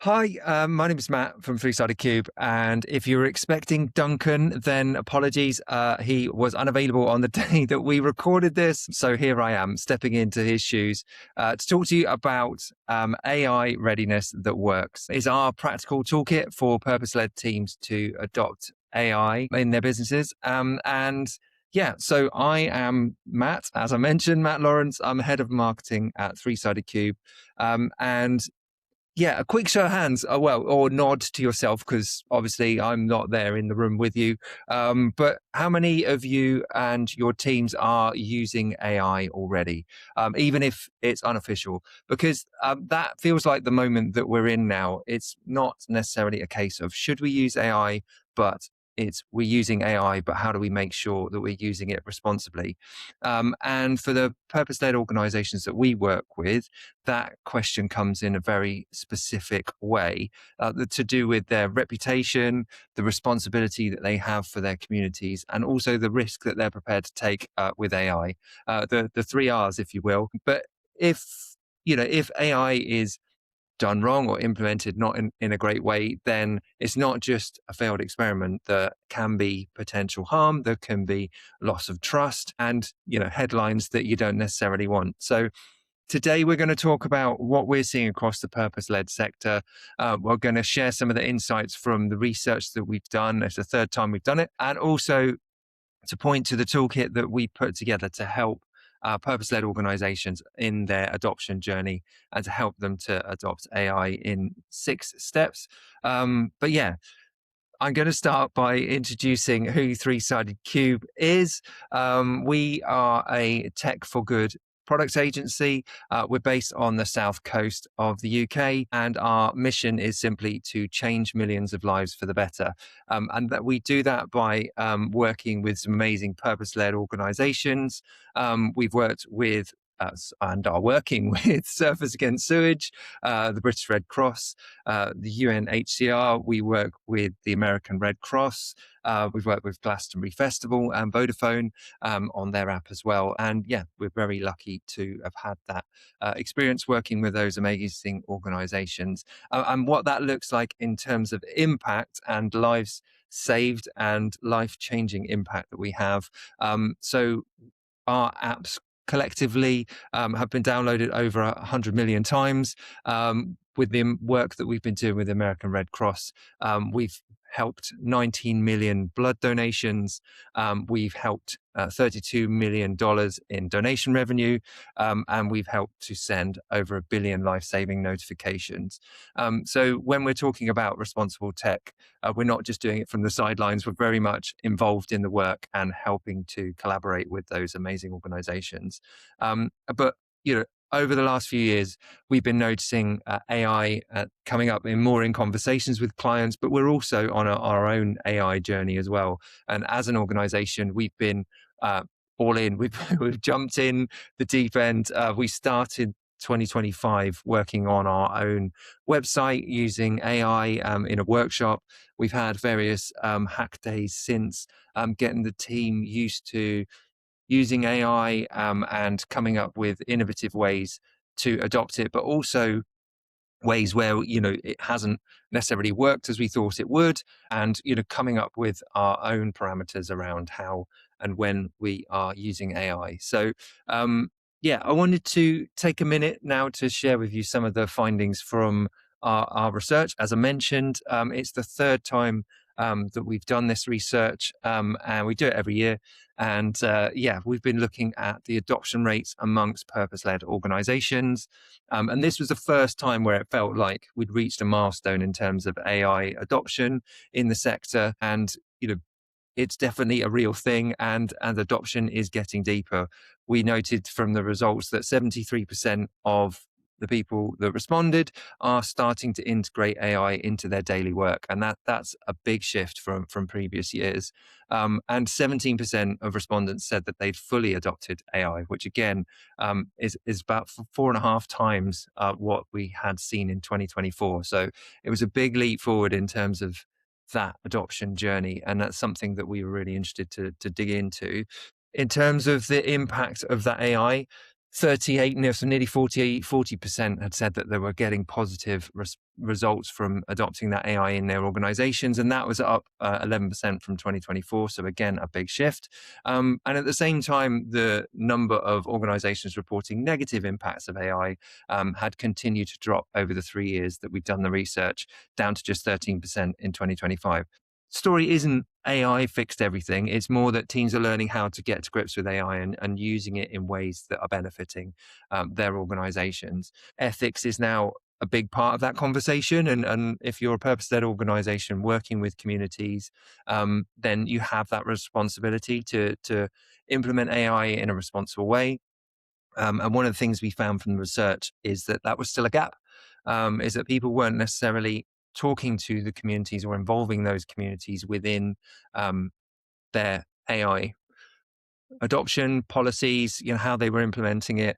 Hi, my name is Matt from Three-Sided Cube, and if you were expecting Duncan, then apologies. He was unavailable on the day that we recorded this, so here I am, stepping into his shoes to talk to you about AI readiness that works. It's our practical toolkit for purpose-led teams to adopt AI in their businesses. So I am Matt, as I mentioned, Matt Lawrence. I'm head of marketing at Three-Sided Cube, and yeah, a quick show of hands, or nod to yourself, because obviously I'm not there in the room with you. But how many of you and your teams are using AI already, even if it's unofficial? Because that feels like the moment that we're in now. It's not necessarily a case of should we use AI, but it's we're using AI, but how do we make sure that we're using it responsibly? And for the purpose-led organizations that we work with, that question comes in a very specific way to do with their reputation, the responsibility that they have for their communities, and also the risk that they're prepared to take with AI, the three R's, if you will. But if AI is done wrong or implemented not in a great way, then it's not just a failed experiment. There can be potential harm, there can be loss of trust, and headlines that you don't necessarily want. So today, we're going to talk about what we're seeing across the purpose-led sector. We're going to share some of the insights from the research that we've done. It's the third time we've done it. And also to point to the toolkit that we put together to help purpose-led organizations in their adoption journey and to help them to adopt AI in 6 steps. But yeah, I'm going to start by introducing who Three-Sided Cube is. We are a tech for good products agency. We're based on the south coast of the UK, and our mission is simply to change millions of lives for the better. And that we do that by working with some amazing purpose-led organizations. We've worked with and are working with Surfers Against Sewage, the British Red Cross, the UNHCR. We work with the American Red Cross. We've worked with Glastonbury Festival and Vodafone on their app as well. And yeah, we're very lucky to have had that experience working with those amazing organizations. And what that looks like in terms of impact and lives saved and life-changing impact that we have. So our apps collectively have been downloaded over 100 million times. With the work that we've been doing with the American Red Cross, we've helped 19 million blood donations. We've helped $32 million in donation revenue, and we've helped to send over 1 billion life-saving notifications. So when we're talking about responsible tech, we're not just doing it from the sidelines. We're very much involved in the work and helping to collaborate with those amazing organizations. But over the last few years, we've been noticing AI coming up in conversations with clients, but we're also on our own AI journey as well. And as an organization, we've been all in. We've jumped in the deep end. We started 2025 working on our own website using AI in a workshop. We've had various hack days since, getting the team used to using AI and coming up with innovative ways to adopt it, but also ways where it hasn't necessarily worked as we thought it would, and coming up with our own parameters around how and when we are using AI. So I wanted to take a minute now to share with you some of the findings from our research. As I mentioned, it's the third time that we've done this research, and we do it every year. And we've been looking at the adoption rates amongst purpose-led organizations. And this was the first time where it felt like we'd reached a milestone in terms of AI adoption in the sector. And, it's definitely a real thing, and adoption is getting deeper. We noted from the results that 73% of the people that responded are starting to integrate AI into their daily work. And that's a big shift from previous years. And 17% of respondents said that they'd fully adopted AI, which again is about 4.5 times what we had seen in 2024. So it was a big leap forward in terms of that adoption journey. And that's something that we were really interested to dig into. In terms of the impact of that AI, 38, so nearly 40% had said that they were getting positive results from adopting that AI in their organizations. And that was up 11% from 2024. So again, a big shift. And at the same time, the number of organizations reporting negative impacts of AI had continued to drop over the 3 years that we've done the research, down to just 13% in 2025. Story isn't AI fixed everything. It's more that teams are learning how to get to grips with AI and using it in ways that are benefiting their organizations. Ethics is now a big part of that conversation. And if you're a purpose-led organization working with communities, then you have that responsibility to implement AI in a responsible way. And one of the things we found from the research is that that was still a gap, is that people weren't necessarily talking to the communities or involving those communities within their AI adoption policies, how they were implementing it.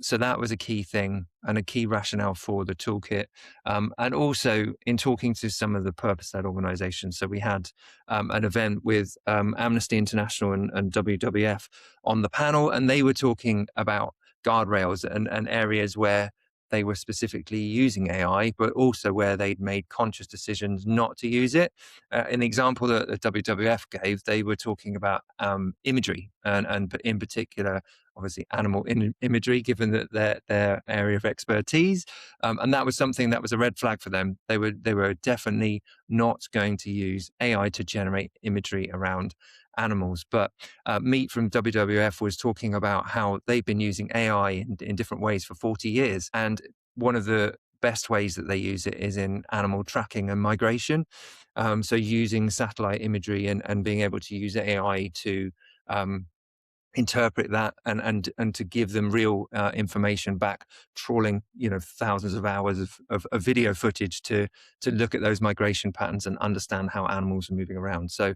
So that was a key thing and a key rationale for the toolkit. And also in talking to some of the purpose-led organizations. So we had an event with Amnesty International and WWF on the panel, and they were talking about guardrails and areas where they were specifically using AI, but also where they'd made conscious decisions not to use it. In the example that the WWF gave, they were talking about imagery and in particular, obviously, animal imagery, given that their area of expertise. And that was something that was a red flag for them. They were definitely not going to use AI to generate imagery around animals. But Meet from WWF was talking about how they've been using AI in different ways for 40 years. And one of the best ways that they use it is in animal tracking and migration. So using satellite imagery and being able to use AI to interpret that and to give them real information back, trawling thousands of hours of video footage to look at those migration patterns and understand how animals are moving around. So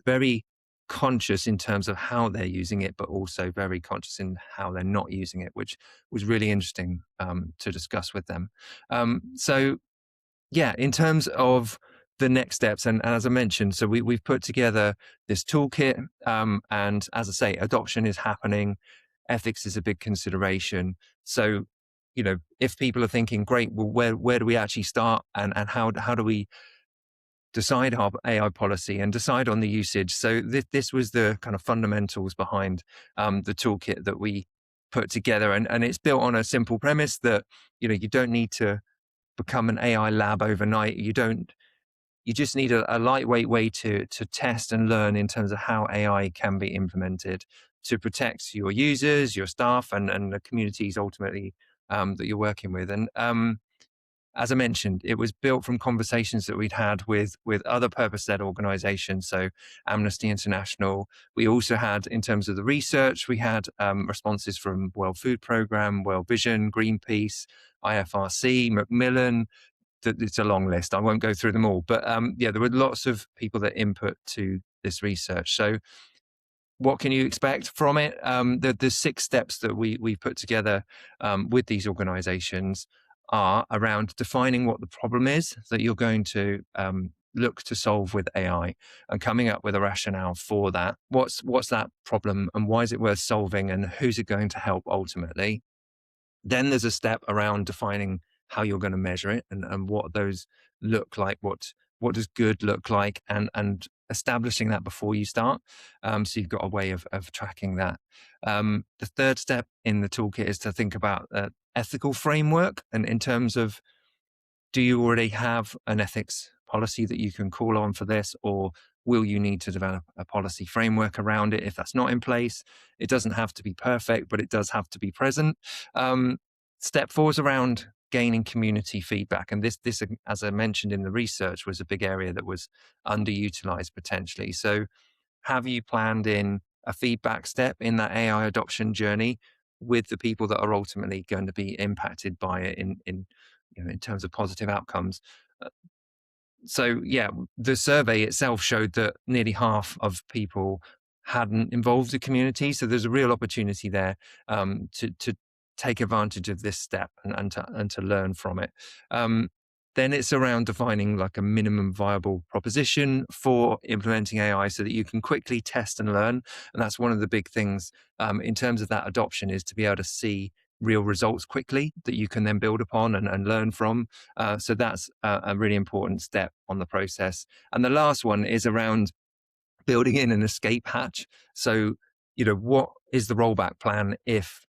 very conscious in terms of how they're using it, but also very conscious in how they're not using it, which was really interesting to discuss with them. So yeah, in terms of the next steps, and as I mentioned, so we've put together this toolkit, and as I say, adoption is happening. Ethics is a big consideration. So, if people are thinking, great, well, where do we actually start, and how do we decide our AI policy and decide on the usage? So this was the kind of fundamentals behind the toolkit that we put together, and it's built on a simple premise that you don't need to become an AI lab overnight. You just need a lightweight way to test and learn in terms of how AI can be implemented to protect your users, your staff, and the communities ultimately that you're working with. And as I mentioned, it was built from conversations that we'd had with other purpose-led organizations. So Amnesty International. We also had, in terms of the research, we had responses from World Food Programme, World Vision, Greenpeace, IFRC, Macmillan. It's a long list. I won't go through them all. But there were lots of people that input to this research. So what can you expect from it? The 6 steps that we put together with these organizations are around defining what the problem is that you're going to look to solve with AI and coming up with a rationale for that. What's that problem and why is it worth solving and who's it going to help ultimately? Then there's a step around defining how you're going to measure it and what those look like, what does good look like, and establishing that before you start. So you've got a way of tracking that. The third step in the toolkit is to think about ethical framework, and in terms of, do you already have an ethics policy that you can call on for this, or will you need to develop a policy framework around it if that's not in place? It doesn't have to be perfect, but it does have to be present. Step 4 is around gaining community feedback. And this, as I mentioned in the research, was a big area that was underutilized potentially. So have you planned in a feedback step in that AI adoption journey with the people that are ultimately going to be impacted by it in terms of positive outcomes? So yeah, the survey itself showed that nearly half of people hadn't involved the community. So there's a real opportunity there to take advantage of this step and to learn from it. Then it's around defining like a minimum viable proposition for implementing AI so that you can quickly test and learn. And that's one of the big things in terms of that adoption, is to be able to see real results quickly that you can then build upon and learn from. So that's a really important step on the process. And the last one is around building in an escape hatch. So, what is the rollback plan if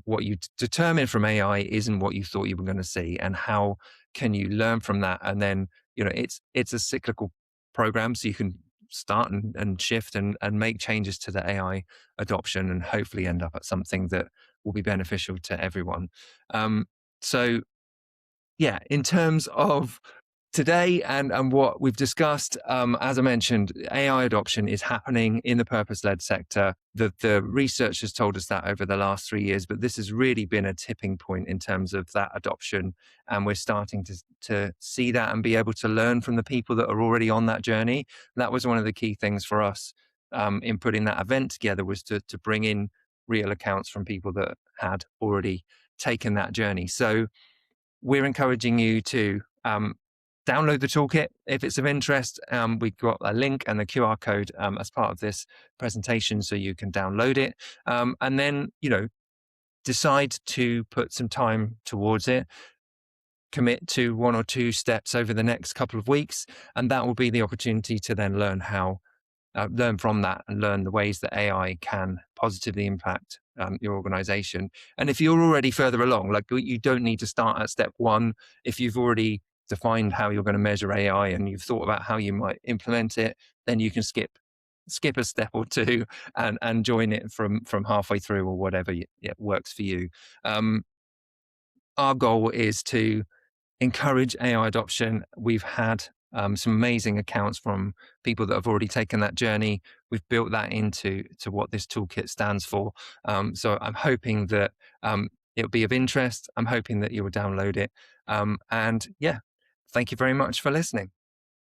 what you determine from AI isn't what you thought you were going to see, and how can you learn from that? And then, it's a cyclical program, so you can start and shift and make changes to the AI adoption, and hopefully end up at something that will be beneficial to everyone. So yeah, in terms of today and what we've discussed, as I mentioned, AI adoption is happening in the purpose-led sector. The research has told us that over the last 3 years, but this has really been a tipping point in terms of that adoption. And we're starting to see that and be able to learn from the people that are already on that journey. That was one of the key things for us in putting that event together, was to bring in real accounts from people that had already taken that journey. So we're encouraging you to download the toolkit if it's of interest. We've got a link and the QR code as part of this presentation, so you can download it. And then, decide to put some time towards it. Commit to 1 or 2 steps over the next couple of weeks, and that will be the opportunity to then learn from that and learn the ways that AI can positively impact your organization. And if you're already further along, like, you don't need to start at step 1. If you've already defined how you're going to measure AI and you've thought about how you might implement it, then you can skip a step or 2 and join it from halfway through, or whatever works for you. Our goal is to encourage AI adoption. We've had some amazing accounts from people that have already taken that journey. We've built that into what this toolkit stands for. So I'm hoping that it'll be of interest. I'm hoping that you will download it. And yeah, thank you very much for listening.